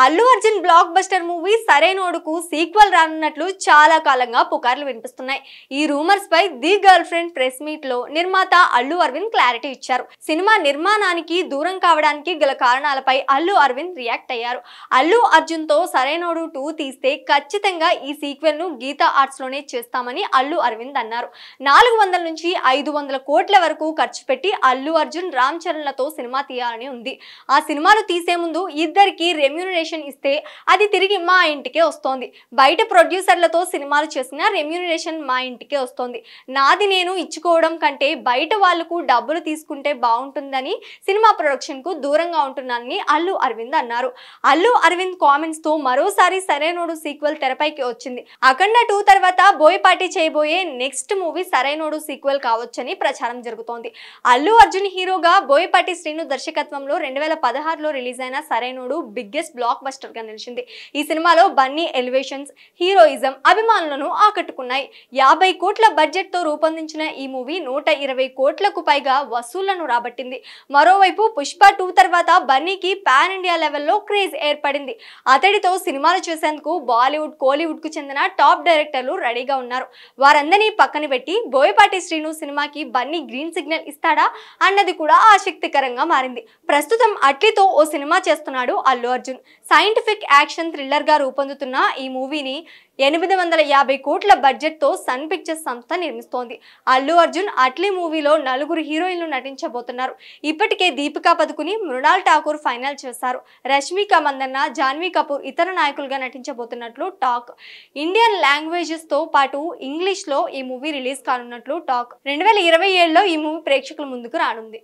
Allu Arjun blockbuster movie సరైనోడుకు sequel రానున్నట్లు చాలా కాలంగా పుకార్లు వినిపిస్తున్నాయి. ఈ రూమర్స్ పై the girlfriend press meet లో నిర్మాత అల్లు అరవింద్ క్లారిటీ ఇచ్చారు. సినిమా నిర్మాణానికి దూరం కావడానికి గల కారణాలపై అల్లు అరవింద్ రియాక్ట్ అయ్యారు. అల్లు అర్జున్ తో సరైనోడు 2 తీస్తే ఖచ్చితంగా ఈ సీక్వెల్ ను గీతా ఆర్ట్స్ లోనే చేస్తామని అల్లు అరవింద్ అన్నారు. 400 నుంచి 500 కోట్ల వరకు ఖర్చు పెట్టి అల్లు అర్జున్ రామ్ చరణ్ లతో సినిమా తీయాలని ఉంది. ఆ సినిమాను తీసే ముందు ఇద్దరికి రెమ్యూనరేషన్ ఇస్తే అది తిరిగి మా ఇంటికే వస్తోంది. బయట ప్రొడ్యూసర్లతో సినిమాలు చేసిన రెమ్యూనరేషన్ మా ఇంటికే వస్తోంది. నాది నేను ఇచ్చుకోవడం కంటే బయట వాళ్లకు డబ్బులు తీసుకుంటే బాగుంటుందని సినిమా ప్రొడక్షన్ కు దూరంగా ఉంటున్నానని అల్లు అరవింద్ అన్నారు. అల్లు అరవింద్ కామెంట్స్ తో మరోసారి సరైనోడు సీక్వెల్ తెరపైకి వచ్చింది. అఖండ 2 తర్వాత బోయపాటి చేయబోయే నెక్స్ట్ మూవీ సరైనోడు సీక్వెల్ కావచ్చని ప్రచారం జరుగుతోంది. అల్లు అర్జున్ హీరోగా బోయపాటి శ్రీను దర్శకత్వంలో 2016లో రిలీజ్ అయిన సరైనోడు బిగ్గెస్ట్ బ్లాక్ బస్టర్ గా నిలిచింది. ఈ సినిమాలో బన్నీ ఎలివేషన్స్, హీరోయిజం అభిమానులను ఆకట్టుకున్నాయి. 50 కోట్ల బడ్జెట్ తో రూపొందించిన ఈ మూవీ 120 కోట్లకు పైగా వసూళ్లను రాబట్టింది. మరోవైపు పుష్ప 2 తర్వాత బన్నీకి పాన్ ఇండియా లెవెల్లో క్రేజ్ ఏర్పడింది. అతడితో సినిమాలు చేసేందుకు బాలీవుడ్, కోలీవుడ్ కు చెందిన టాప్ డైరెక్టర్లు రెడీగా ఉన్నారు. వారందరినీ పక్కన పెట్టి బోయపాటి శ్రీను సినిమాకి బన్నీ గ్రీన్ సిగ్నల్ ఇస్తాడా అన్నది కూడా ఆసక్తికరంగా మారింది. ప్రస్తుతం అట్లీతో ఓ సినిమా చేస్తున్నాడు Allu Arjun. Scientific action thriller గా రూపొందుతున్న ఈ మూవీని 850 కోట్ల బడ్జెట్ తో సన్ పిక్చర్స్ సంస్థ నిర్మిస్తోంది. అల్లు అర్జున్ అట్లీ మూవీలో 4 హీరోయిన్లు నటించబోతున్నారు. ఇప్పటికే దీపికా పదుకుని, మృణాల్ ఠాకూర్ ఫైనల్ చేశారు. రష్మిక మందన్న, జాన్వీ కపూర్ ఇతర నాయకులుగా నటించబోతున్నట్లు టాక్. ఇండియన్ లాంగ్వేజెస్ తో పాటు ఇంగ్లీష్ లో ఈ మూవీ రిలీజ్ కానున్నట్లు టాక్. 2027లో ఈ మూవీ ప్రేక్షకుల ముందుకు రానుంది.